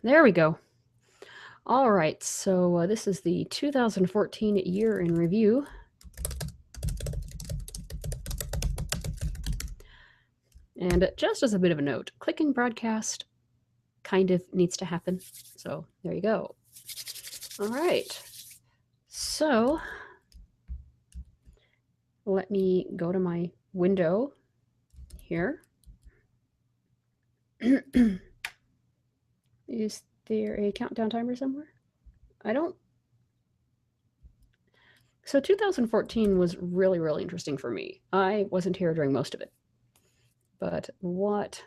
There we go. All right, so this is the 2014 year in review. And just as a bit of a note, clicking broadcast kind of needs to happen. So there you go. All right. So let me go to my window here. Is there a countdown timer somewhere? I don't. So 2014 was really, really interesting for me. I wasn't here during most of it. But what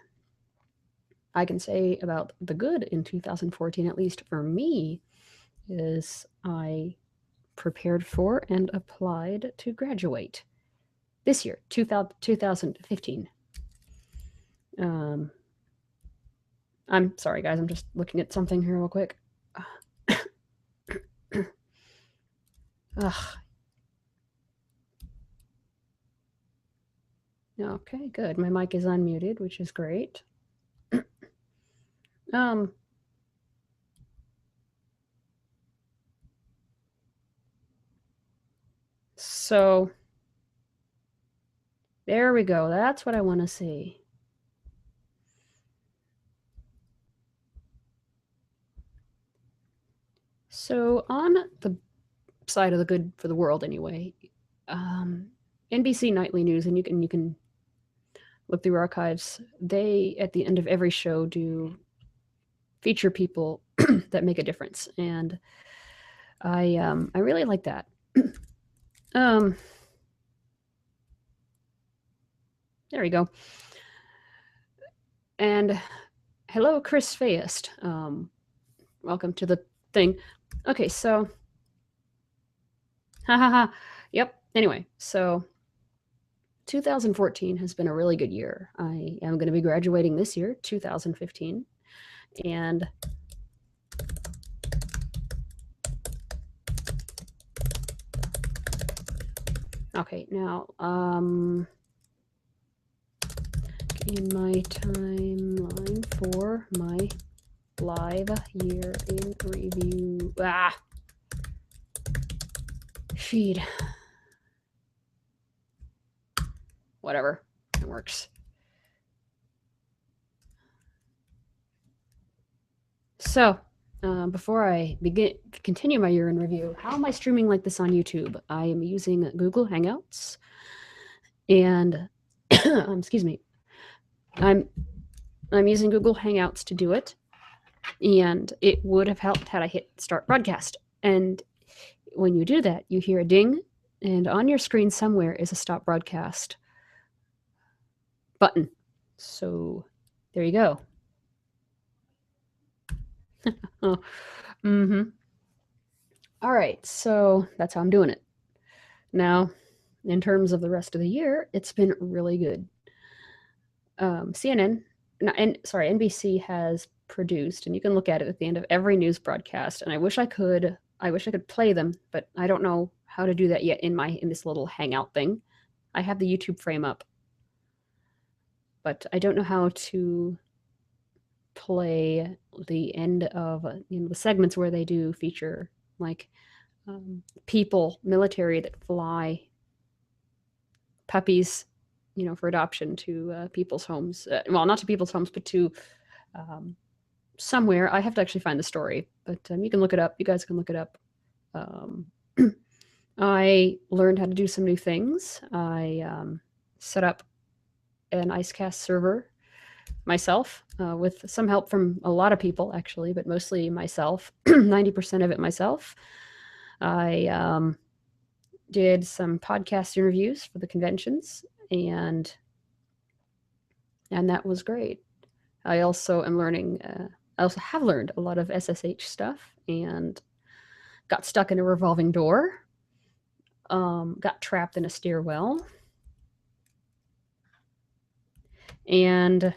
I can say about the good in 2014, at least for me, is I prepared for and applied to graduate this year, 2015. I'm sorry, guys. I'm just looking at something here real quick. Ugh. Okay, good. My mic is unmuted, which is great. So there we go. That's what I want to see. So on the side of the good for the world, anyway, NBC Nightly News, and you can look through archives. They at the end of every show do feature people that make a difference, and I really like that. There we go. And hello, Chris Fayest. Welcome to the thing. Okay, so yep. Anyway, so 2014 has been a really good year. I am going to be graduating this year, 2015, and okay, now in my timeline for my live year in review feed. Whatever, it works. So before I continue my year in review, how am I streaming like this on YouTube? I am using Google Hangouts, and excuse me, I'm using Google Hangouts to do it, and it would have helped had I hit start broadcast. And when you do that, you hear a ding, and on your screen somewhere is a stop broadcast button. So there you go. Oh, all right, so that's how I'm doing it. Now, in terms of the rest of the year, it's been really good. NBC has produced, and you can look at it at the end of every news broadcast. And I wish I could play them, but I don't know how to do that yet in this little Hangout thing. I have the YouTube frame up, but I don't know how to play the end of the segments where they do feature like people, military that fly puppies, for adoption to people's homes. Well, not to people's homes, but to somewhere. I have to actually find the story, but you can look it up. You guys can look it up. I learned how to do some new things. I set up an IceCast server myself with some help from a lot of people, actually, but mostly myself, 90% of it myself. I did some podcast interviews for the conventions, and that was great. I also am learning, I also have learned a lot of SSH stuff, and got stuck in a revolving door, got trapped in a stairwell, and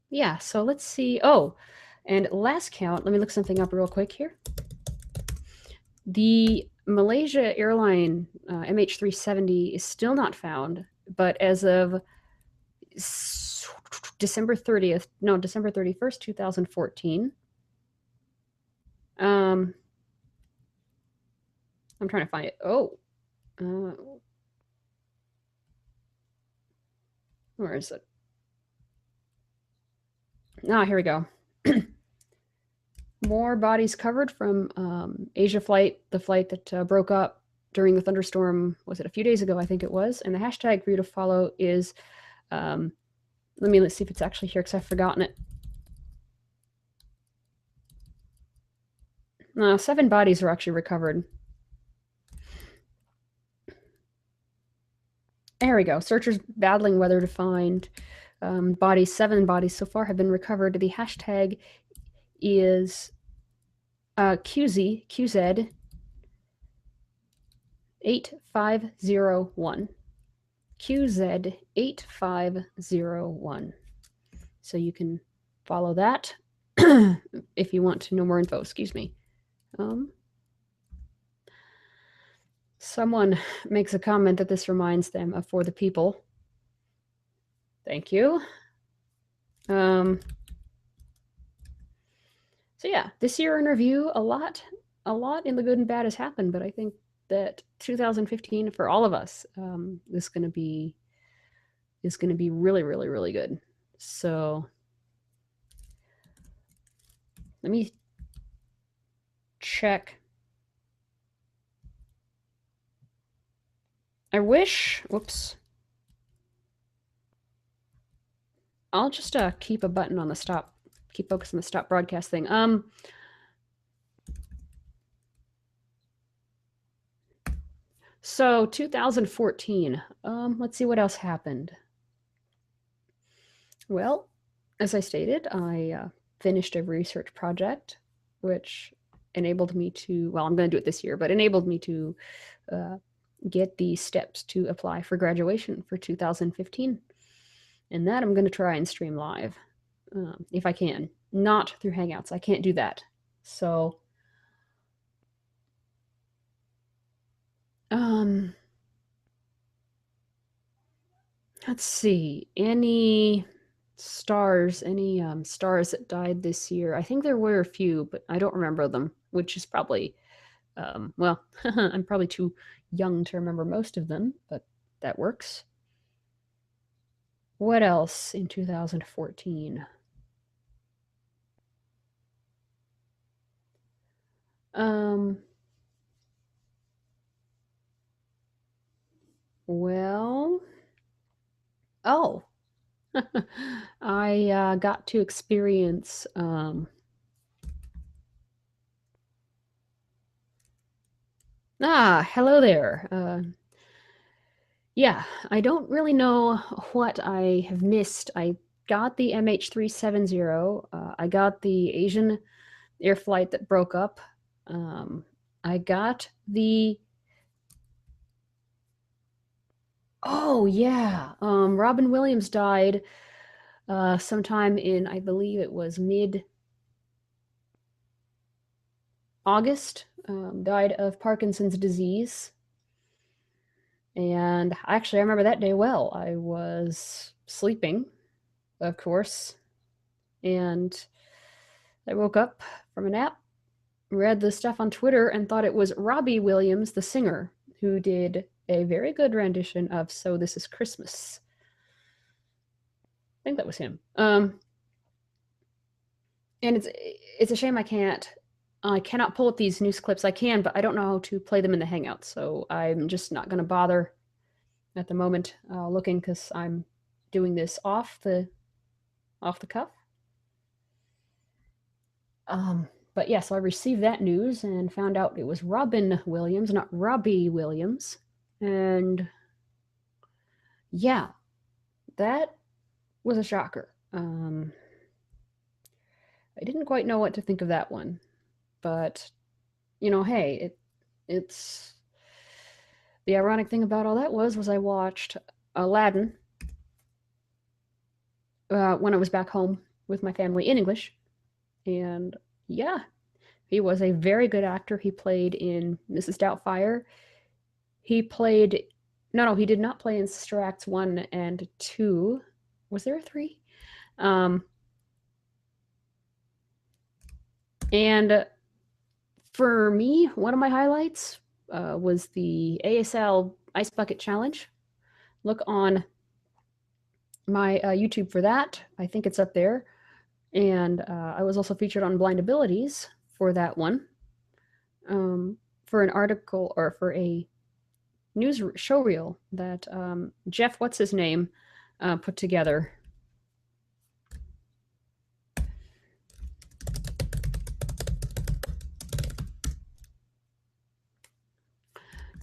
yeah, so let's see. Oh, and last count, let me look something up real quick here. The Malaysia airline MH370 is still not found, but as of December 31st, 2014. I'm trying to find it. Oh, where is it? Here we go. More bodies covered from Asia flight, the flight that broke up during the thunderstorm. Was it a few days ago? I think it was. And the hashtag for you to follow is, let's see if it's actually here because I've forgotten it. 7 bodies were actually recovered. There we go. Searchers battling whether to find bodies. 7 bodies so far have been recovered. The hashtag is QZ 8501. QZ 8501. So you can follow that if you want to know more info. Excuse me. Someone makes a comment that this reminds them of For the People. Thank you. So yeah, this year in review, a lot in the good and bad has happened, but I think that 2015 for all of us is going to be really, really, really good. So let me check. I wish, whoops. I'll just keep a button on the stop, keep focus on the stop broadcast thing. So 2014, let's see what else happened. Well, as I stated, I finished a research project, which enabled me to, well, I'm going to do it this year, but enabled me to get the steps to apply for graduation for 2015. And that I'm going to try and stream live if I can, not through Hangouts. I can't do that. So, let's see, any stars that died this year? I think there were a few, but I don't remember them, which is probably, well, I'm probably too young to remember most of them, but that works. What else in 2014? Well, oh, I got to experience hello there. Yeah, I don't really know what I have missed. I got the MH370. I got the Asian air flight that broke up. I got the... Oh, yeah. Robin Williams died sometime in, I believe it was mid-August. Died of Parkinson's disease. And actually, I remember that day well. I was sleeping, of course, and I woke up from a nap, read the stuff on Twitter, and thought it was Robbie Williams, the singer, who did a very good rendition of So This Is Christmas. I think that was him. And it's a shame I cannot pull up these news clips. I can, but I don't know how to play them in the Hangout, so I'm just not going to bother at the moment looking, because I'm doing this off the cuff. But yeah, so I received that news and found out it was Robin Williams, not Robbie Williams. And yeah, that was a shocker. I didn't quite know what to think of that one, but hey, it's the ironic thing about all that was I watched Aladdin when I was back home with my family in English, and yeah, he was a very good actor. He played in Mrs. Doubtfire. He played No, he did not play in Sister Acts 1 and 2. Was there a 3? And for me, one of my highlights was the ASL Ice Bucket Challenge. Look on my YouTube for that. I think it's up there. And I was also featured on Blind Abilities for that one, for an article or for a news show reel that Jeff, what's his name, put together.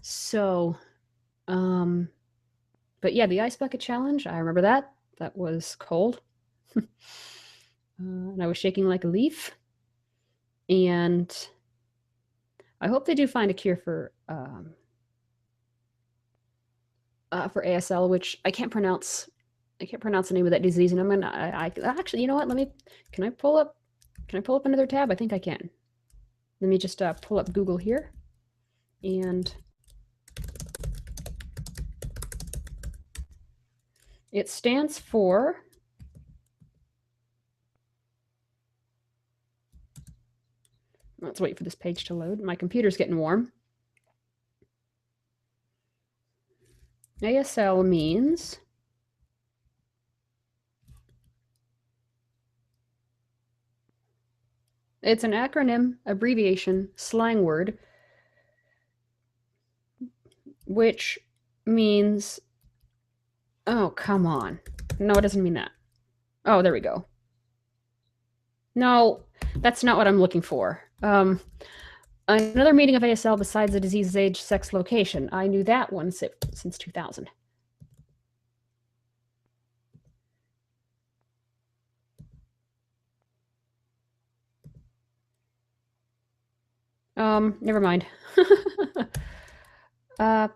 So, but yeah, the Ice Bucket Challenge, I remember that. That was cold. And I was shaking like a leaf. And I hope they do find a cure for ASL, which I can't pronounce. I can't pronounce the name of that disease, and I'm gonna. I actually, you know what? Let me. Can I pull up another tab? I think I can. Let me just pull up Google here, and it stands for. Let's wait for this page to load. My computer's getting warm. ASL means it's an acronym, abbreviation, slang word, which means, oh, come on. No, it doesn't mean that. Oh, there we go. No, that's not what I'm looking for. Another meaning of ASL besides the disease's age, sex, location. I knew that one since 2000. Never mind. Oh,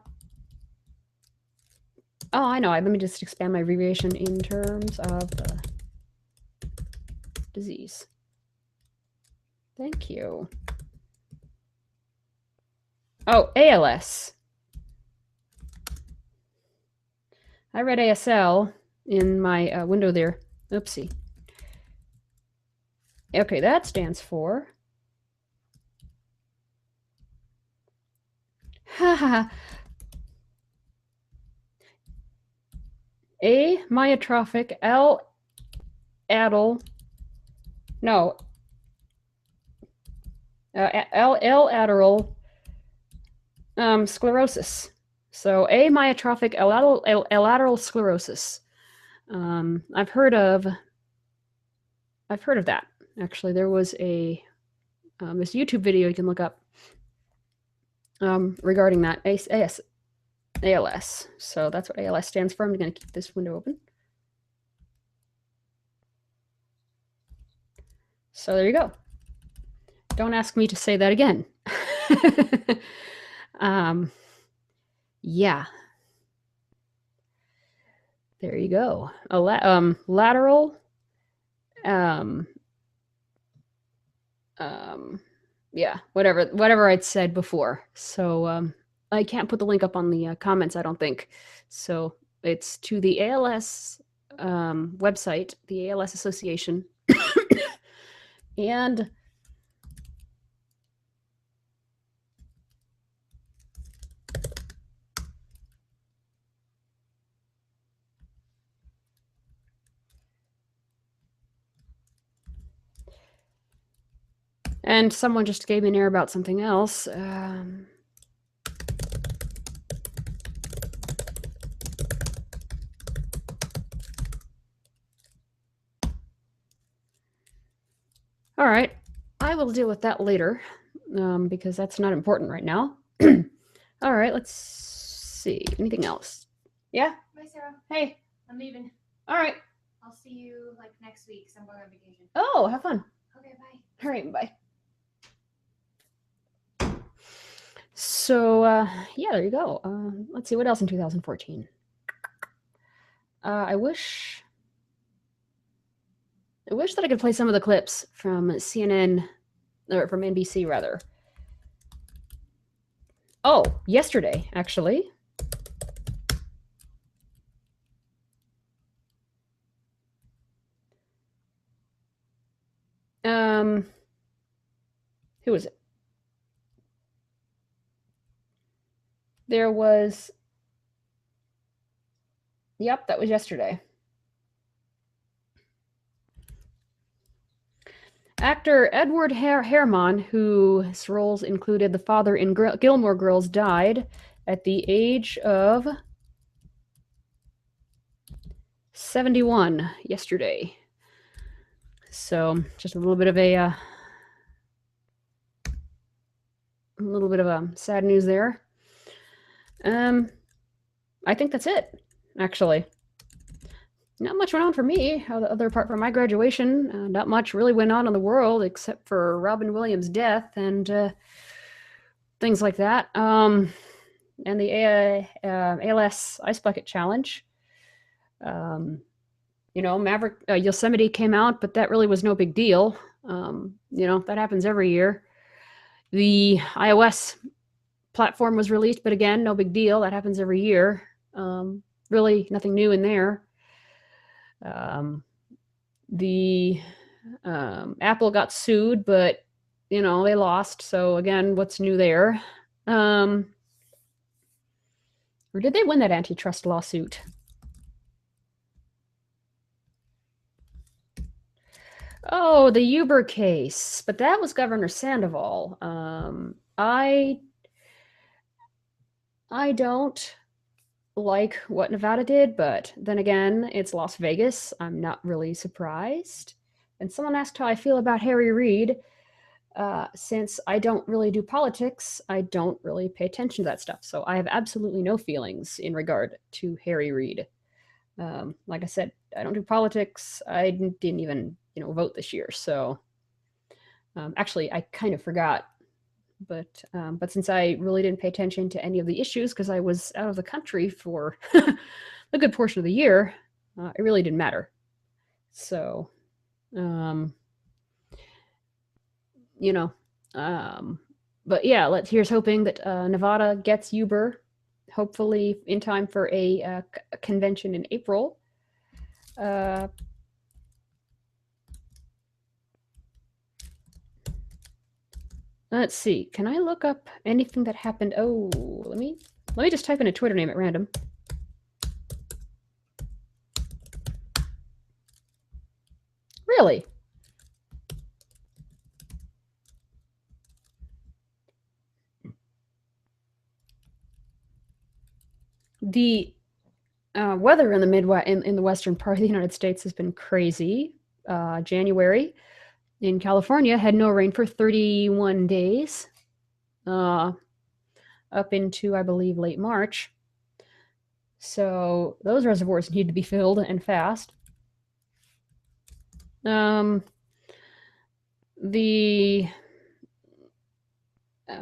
I know. Let me just expand my abbreviation in terms of the disease. Thank you. Oh, ALS. I read ASL in my window there. Oopsie. Okay, that stands for. Amyotrophic L-addle. No. L-addle sclerosis. So amyotrophic L-lateral sclerosis. I've heard of that. Actually, there was this YouTube video you can look up regarding that ALS. So that's what ALS stands for. I'm going to keep this window open. So there you go. Don't ask me to say that again. Yeah. There you go. Lateral. Yeah, whatever I'd said before. So I can't put the link up on the comments, I don't think. So it's to the ALS website, the ALS Association. And someone just gave me an error about something else. All right, I will deal with that later because that's not important right now. All right, let's see. Anything else? Yeah? Bye, Sarah. Hey. I'm leaving. All right. I'll see you like next week because I'm going on vacation. Oh, have fun. Okay, bye. All right, bye. So, yeah, there you go. Let's see, what else in 2014? I wish that I could play some of the clips from CNN, or from NBC, rather. Oh, yesterday, actually. who was it? There was, yep, that was yesterday. Actor Edward Herrmann, whose roles included the father in Gilmore Girls, died at the age of 71 yesterday. So just a little bit of sad news there. I think that's it, actually. Not much went on for me, other apart from my graduation. Not much really went on in the world except for Robin Williams' death and things like that. And the ALS Ice Bucket Challenge. Maverick Yosemite came out, but that really was no big deal. That happens every year. The iOS platform was released, but again, no big deal. That happens every year. Really nothing new in there. Apple got sued, but they lost. So again, what's new there? Or did they win that antitrust lawsuit? Oh, the Uber case, but that was Governor Sandoval. I don't like what Nevada did, but then again, it's Las Vegas. I'm not really surprised. And someone asked how I feel about Harry Reid. Since I don't really do politics, I don't really pay attention to that stuff. So I have absolutely no feelings in regard to Harry Reid. Like I said, I don't do politics. I didn't even, vote this year. So actually, I kind of forgot. But since I really didn't pay attention to any of the issues because I was out of the country for a good portion of the year, it really didn't matter. So, but yeah, here's hoping that Nevada gets Uber, hopefully in time for a convention in April. Let's see. Can I look up anything that happened? Oh, let me just type in a Twitter name at random. Really? The weather in the Midwest, in the western part of the United States, has been crazy. January in California had no rain for 31 days, up into, I believe, late March. So those reservoirs need to be filled and fast. And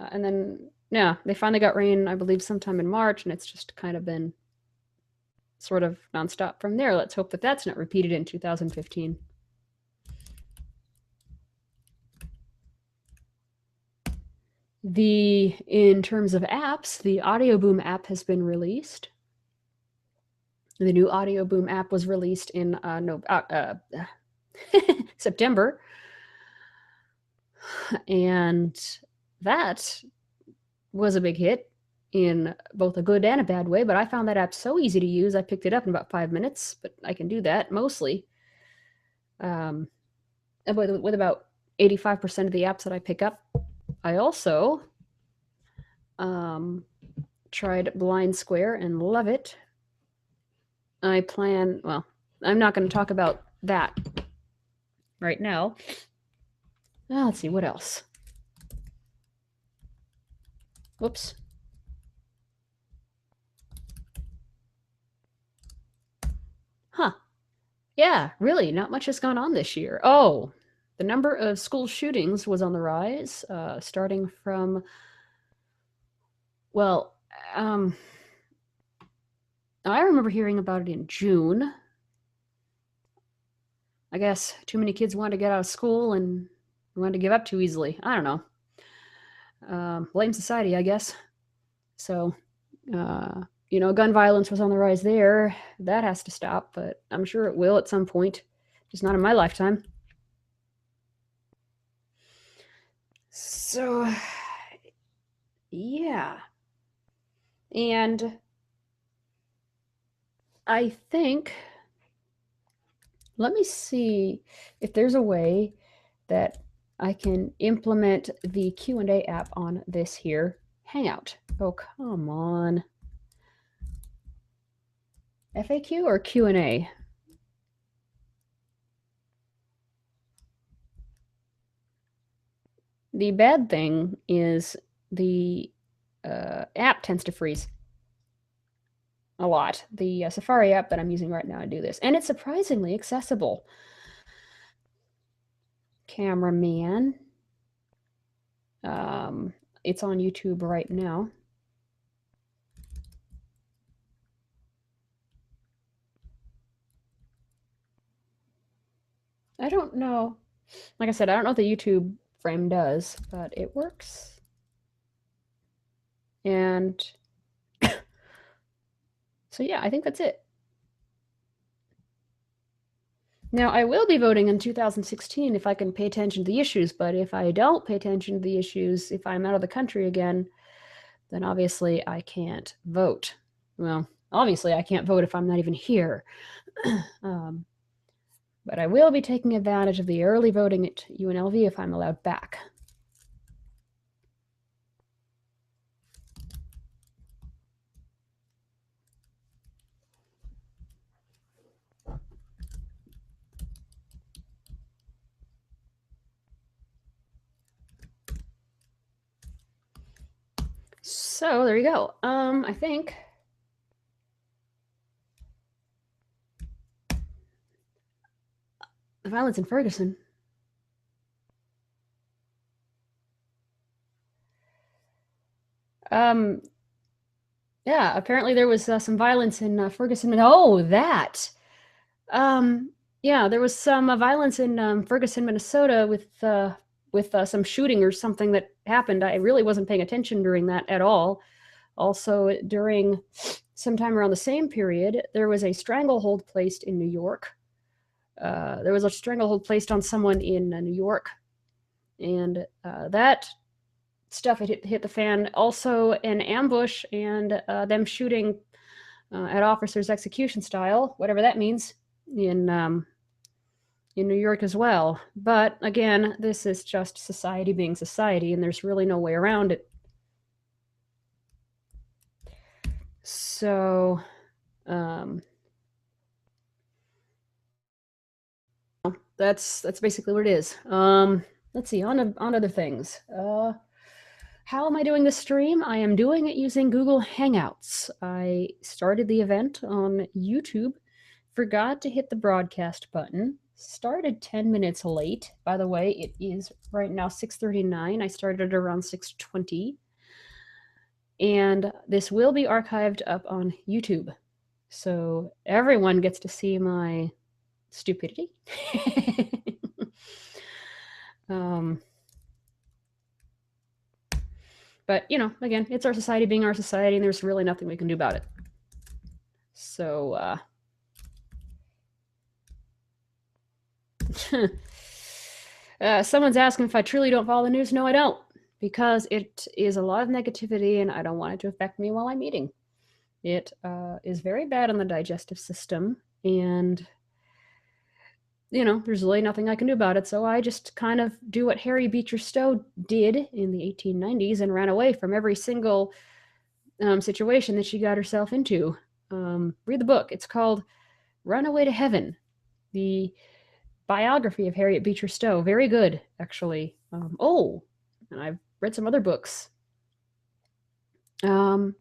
then, yeah, they finally got rain, I believe, sometime in March, and it's just kind of been sort of nonstop from there. Let's hope that that's not repeated in 2015. In terms of apps, the Audioboom app has been released. The new Audioboom app was released in September. And that was a big hit in both a good and a bad way, but I found that app so easy to use. I picked it up in about 5 minutes, but I can do that mostly. With about 85% of the apps that I pick up. I also tried Blind Square and love it. I'm not going to talk about that right now. Let's see, what else? Whoops. Huh. Yeah, really, not much has gone on this year. Oh, the number of school shootings was on the rise, starting from, I remember hearing about it in June. I guess too many kids wanted to get out of school and wanted to give up too easily. I don't know. Blame society, I guess. So, gun violence was on the rise there. That has to stop, but I'm sure it will at some point. Just not in my lifetime. So, yeah. And I think, let me see if there's a way that I can implement the Q&A app on this here Hangout. Oh, come on. FAQ or Q&A? The bad thing is the app tends to freeze a lot. The Safari app that I'm using right now to do this. And it's surprisingly accessible. Cameraman. It's on YouTube right now. I don't know. Like I said, I don't know what the YouTube frame does, but it works. And so yeah, I think that's it. Now, I will be voting in 2016 if I can pay attention to the issues, but if I don't pay attention to the issues, if I'm out of the country again, then obviously I can't vote. Well, obviously I can't vote if I'm not even here. But I will be taking advantage of the early voting at UNLV if I'm allowed back. So there you go. I think the violence in Ferguson. Yeah, apparently there was some violence in Ferguson. Oh, that. Yeah, there was some violence in Ferguson, Minnesota, with some shooting or something that happened. I really wasn't paying attention during that at all. Also, during sometime around the same period, there was a stranglehold placed in New York. There was a stranglehold placed on someone in New York, and that stuff hit the fan. Also, an ambush and them shooting at officers' execution style, whatever that means, in New York as well. But again, this is just society being society, and there's really no way around it. So, that's basically what it is. Let's see, on other things. How am I doing this stream? I am doing it using Google Hangouts. I started the event on YouTube, forgot to hit the broadcast button, started 10 minutes late. By the way, it is right now 6:39. I started around 6:20. And this will be archived up on YouTube. So everyone gets to see my stupidity. But, you know, again, it's our society being our society, and there's really nothing we can do about it. So, someone's asking if I truly don't follow the news. No, I don't, because it is a lot of negativity, and I don't want it to affect me while I'm eating. It is very bad on the digestive system, and you know, there's really nothing I can do about it. So I just kind of do what Harriet Beecher Stowe did in the 1890s and ran away from every single situation that she got herself into. Read the book. It's called Runaway to Heaven, the biography of Harriet Beecher Stowe. Very good, actually. And I've read some other books, which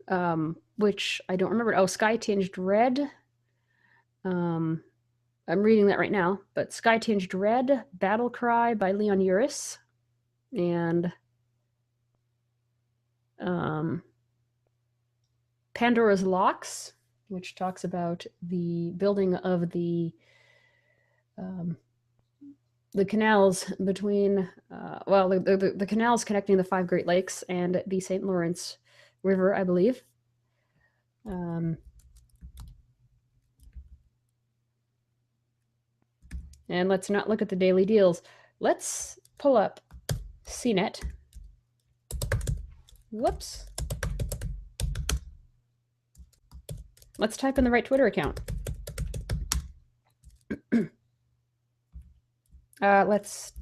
I don't remember. Oh, Sky Tinged Red. I'm reading that right now, but Sky Tinged Red, Battle Cry by Leon Uris, and Pandora's Locks, which talks about the building of the canals between, the canals connecting the 5 Great Lakes and the St. Lawrence River, I believe. And let's not look at the daily deals. Let's pull up CNET. Whoops. Let's type in the right Twitter account. Let's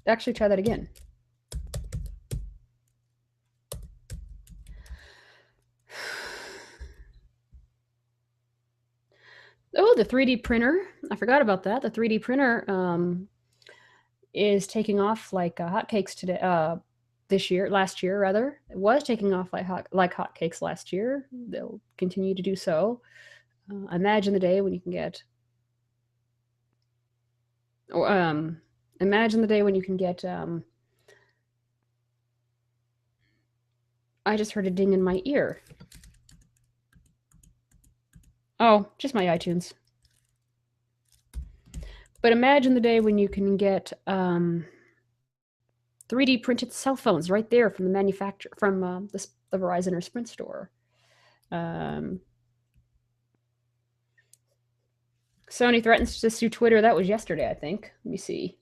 actually try that again. Oh, the 3D printer. I forgot about that. The 3D printer is taking off like hotcakes today. Last year rather. It was taking off like hotcakes last year. They'll continue to do so. Imagine the day when you can get, imagine the day when you can get. I just heard a ding in my ear. Oh, just my iTunes. But imagine the day when you can get 3D printed cell phones right there from the manufacturer, from the Verizon or Sprint store. Sony threatens to sue Twitter. That was yesterday, I think. Let me see.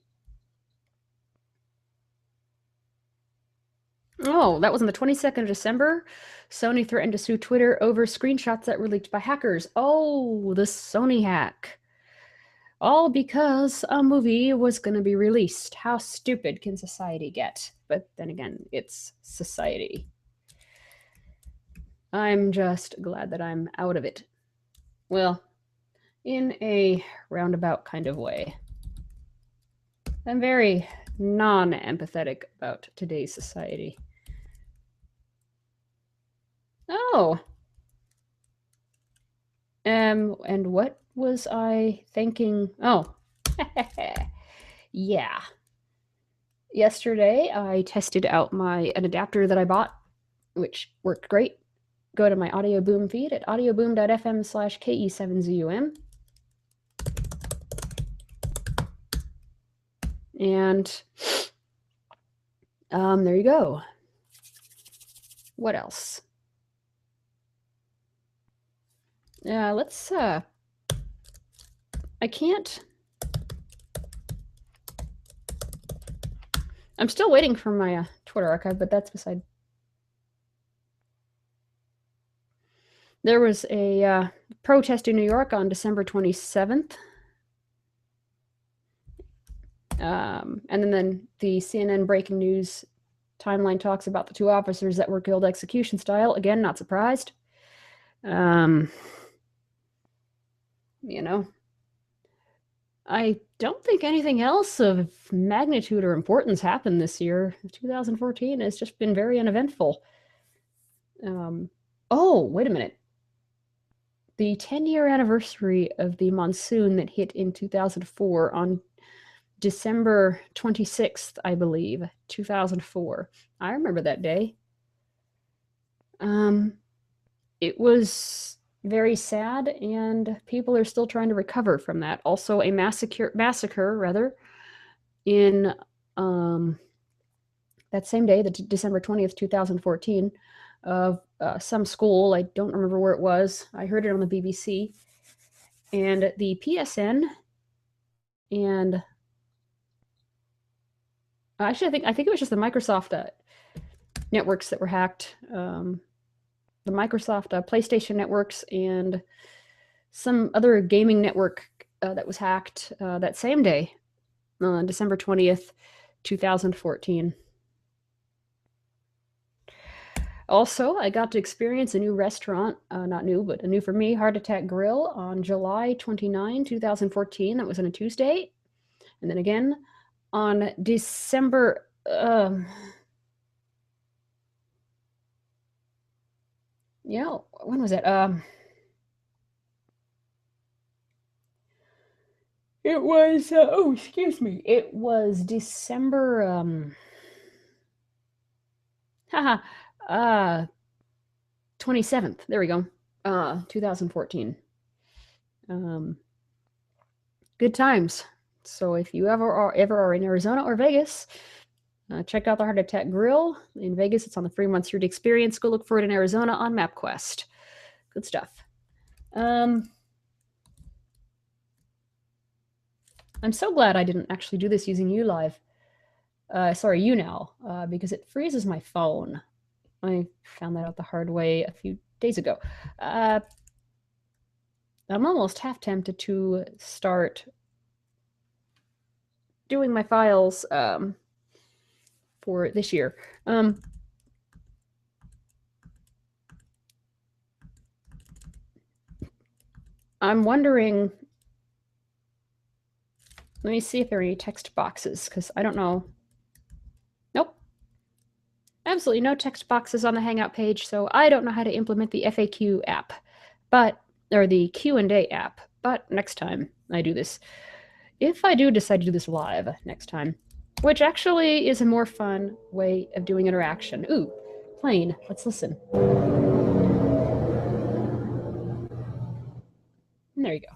Oh, that was on the 22nd of December. Sony threatened to sue Twitter over screenshots that were leaked by hackers. Oh, the Sony hack. All because a movie was going to be released. How stupid can society get? But then again, it's society. I'm just glad that I'm out of it. Well, in a roundabout kind of way. I'm very non-empathetic about today's society. Oh. And what was I thinking? Oh. Yeah. Yesterday, I tested out an adapter that I bought, which worked great. Go to my Audio Boom feed at audioboom.fm/KE7ZUM. And there you go. What else? Let's I can't. I'm still waiting for my Twitter archive, but that's beside. There was a protest in New York on December 27th. And then the CNN breaking news timeline talks about the two officers that were killed execution style. Again, not surprised. You know, I don't think anything else of magnitude or importance happened this year. 2014 has just been very uneventful. Oh, wait a minute. The 10-year anniversary of the monsoon that hit in 2004 on December 26th, I believe, 2004. I remember that day. It was very sad, and people are still trying to recover from that. Also, a massacre rather, in that same day, the December 20th, 2014, of some school. I don't remember where it was. I heard it on the BBC. And the PSN and actually, I think it was just the Microsoft networks that were hacked. The Microsoft PlayStation networks and some other gaming network that was hacked that same day, December 20th, 2014. Also, I got to experience a new restaurant, not new, but a new for me, Heart Attack Grill on July 29, 2014. That was on a Tuesday. And then again on December... yeah, when was it? It was, oh, excuse me. It was December, haha, 27th. There we go. 2014. Good times. So if you ever are in Arizona or Vegas, check out the Heart Attack Grill in Vegas. It's on the free month street experience. Go look for it in Arizona on MapQuest. Good stuff. I'm so glad I didn't actually do this using uLive. sorry, YouNow, because it freezes my phone. I found that out the hard way a few days ago. I'm almost half tempted to start doing my files for this year. I'm wondering, let me see if there are any text boxes, because I don't know. Nope. Absolutely no text boxes on the Hangout page, so I don't know how to implement the FAQ app, or the Q&A app, but next time I do this, if I do decide to do this live next time, which actually is a more fun way of doing interaction. Ooh, plane, let's listen. And there you go.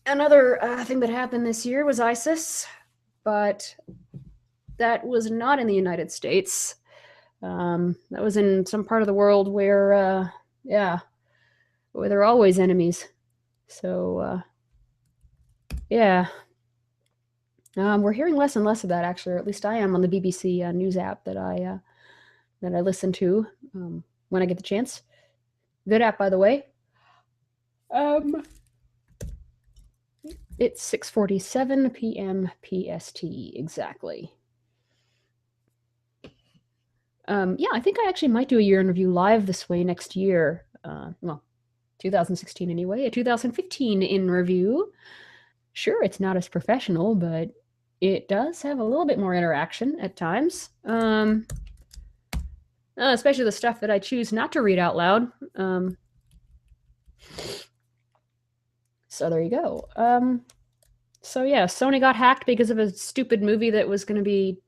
Another thing that happened this year was ISIS, but that was not in the United States. That was in some part of the world where, where there are always enemies. So, yeah. We're hearing less and less of that, actually, or at least I am on the BBC News app that I listen to when I get the chance. Good app, by the way. It's 6:47 p.m. PST, exactly. Yeah, I think I actually might do a year in review live this way next year. Well, 2016 anyway, a 2015 in review. Sure, it's not as professional, but it does have a little bit more interaction at times. Especially the stuff that I choose not to read out loud. So there you go. So yeah, Sony got hacked because of a stupid movie that was going to be,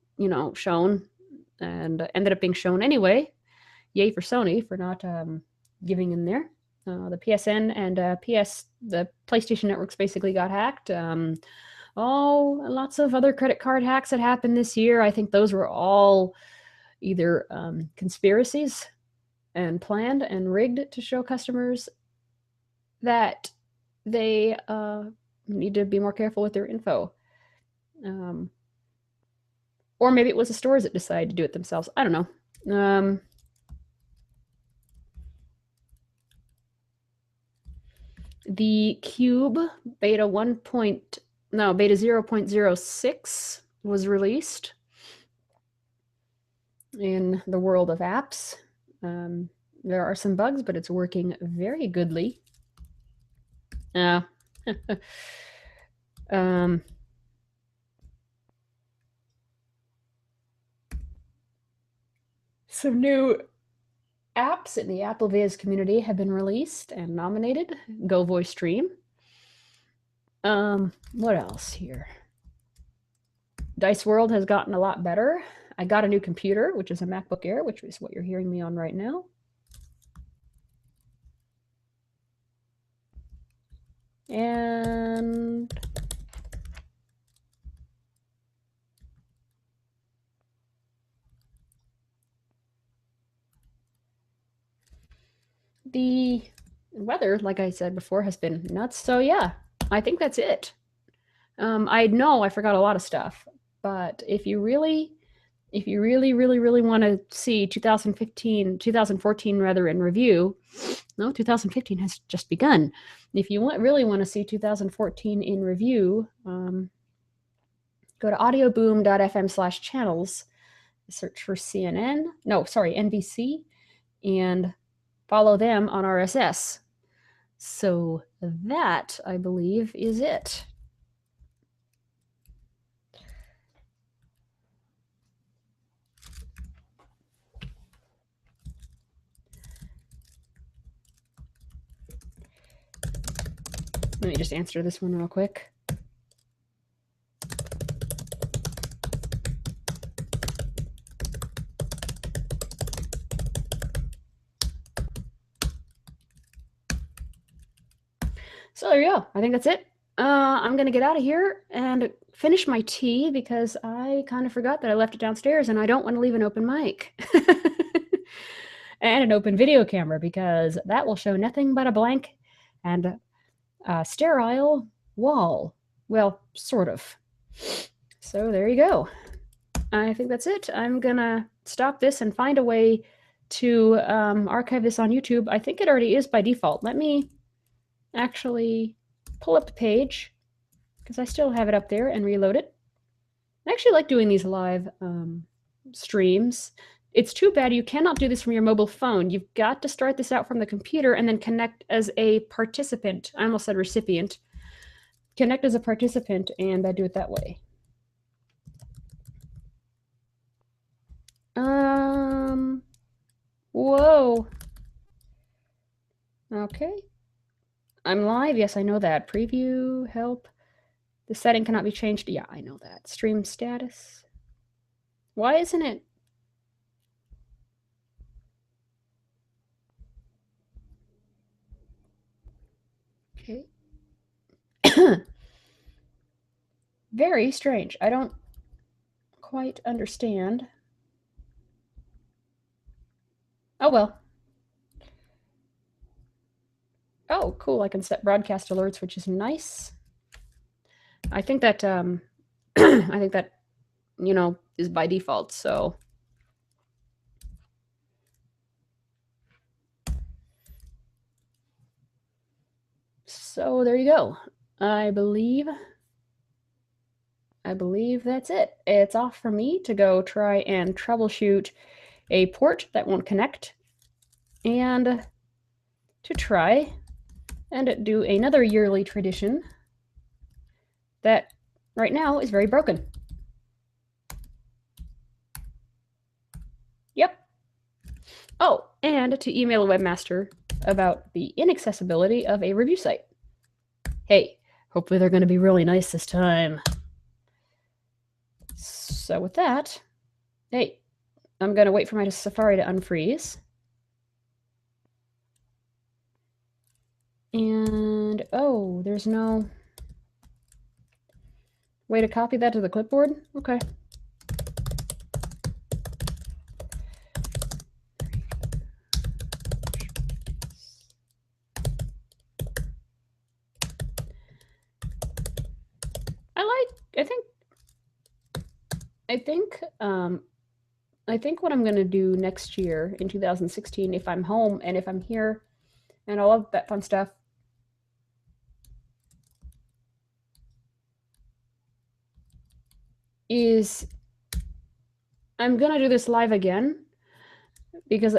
shown, and ended up being shown anyway. Yay for Sony for not giving in there. The PSN and the PlayStation networks basically got hacked. Lots of other credit card hacks that happened this year. I think those were all either conspiracies and planned and rigged to show customers that they need to be more careful with their info. Or maybe it was the stores that decided to do it themselves. I don't know. The Cube beta 0.06 was released in the world of apps. There are some bugs, but it's working very goodly. Some new apps in the AppleViz community have been released and nominated. Go Voice Stream. What else here? Dice World has gotten a lot better. I got a new computer, which is a MacBook Air, which is what you're hearing me on right now. And the weather, like I said before, has been nuts. So yeah, I think that's it. I know I forgot a lot of stuff, but if you really want to see 2014 rather in review, no, 2015 has just begun. If you really want to see 2014 in review, go to audioboom.fm/channels, search for NBC, and follow them on RSS. So that, I believe, is it. Let me just answer this one real quick. So there you go. I think that's it. I'm going to get out of here and finish my tea because I kind of forgot that I left it downstairs and I don't want to leave an open mic. And an open video camera because that will show nothing but a blank and a sterile wall. Well, sort of. So there you go. I think that's it. I'm gonna stop this and find a way to archive this on YouTube. I think it already is by default. Let me actually pull up the page because I still have it up there and reload it. I actually like doing these live streams. It's too bad you cannot do this from your mobile phone. You've got to start this out from the computer and then connect as a participant. I almost said recipient. Connect as a participant and do it that way. Whoa. Okay. I'm live. Yes, I know that. Preview, help. The setting cannot be changed. Yeah, I know that. Stream status. Why isn't it? Okay. Very strange. I don't quite understand. Oh, well. Oh, cool. I can set broadcast alerts, which is nice. I think that, I think that, you know, is by default, so. So there you go. I believe that's it. It's off for me to go try and troubleshoot a port that won't connect and to try and do another yearly tradition that right now is very broken. Yep. Oh, and to email a webmaster about the inaccessibility of a review site. Hey, hopefully they're going to be really nice this time. So with that, hey, I'm going to wait for my Safari to unfreeze. And, oh, there's no way to copy that to the clipboard? Okay. I think what I'm going to do next year in 2016, if I'm home and if I'm here and all of that fun stuff, is I'm going to do this live again because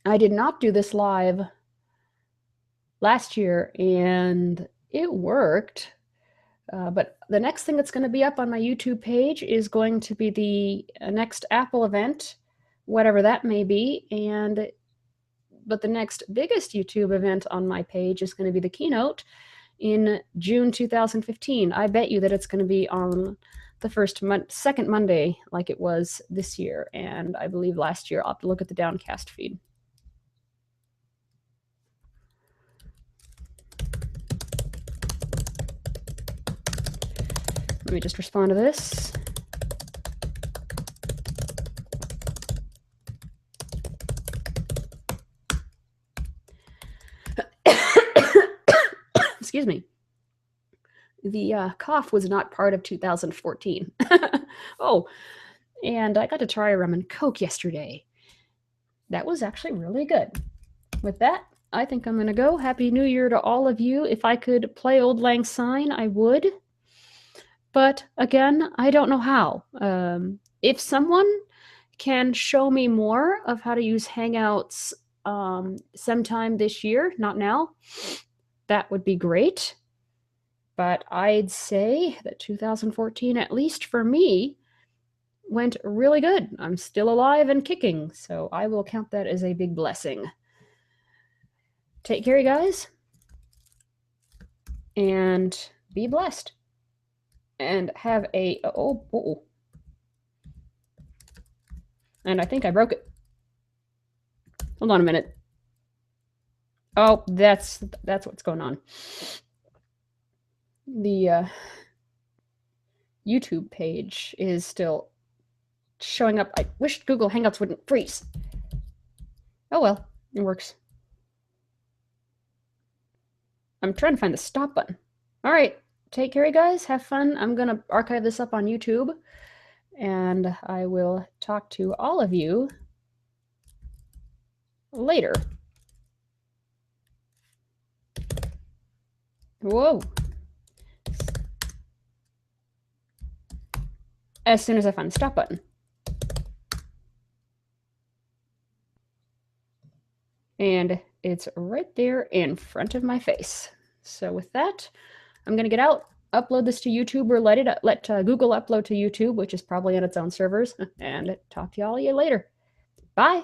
I did not do this live last year and it worked. But the next thing that's going to be up on my YouTube page is going to be the next Apple event, whatever that may be. But the next biggest YouTube event on my page is going to be the keynote in June 2015. I bet you that it's going to be on the second Monday like it was this year. And I believe last year. I'll have to look at the Downcast feed. Let me just respond to this. Excuse me. The cough was not part of 2014. Oh, and I got to try a rum and Coke yesterday. That was actually really good. With that, I think I'm going to go. Happy New Year to all of you. If I could play Auld Lang Syne, I would. But again, I don't know how. If someone can show me more of how to use Hangouts sometime this year, not now, that would be great. But I'd say that 2014, at least for me, went really good. I'm still alive and kicking, so I will count that as a big blessing. Take care, you guys, and be blessed. And have a and I think I broke it. Hold on a minute. Oh, that's what's going on. The YouTube page is still showing up. I wish Google Hangouts wouldn't freeze. Oh well, it works. I'm trying to find the stop button. All right. Take care, you guys. Have fun. I'm going to archive this up on YouTube. And I will talk to all of you later. Whoa. As soon as I find the stop button. And it's right there in front of my face. So with that, I'm going to get out, upload this to YouTube, or let Google upload to YouTube, which is probably on its own servers, and talk to y'all later. Bye.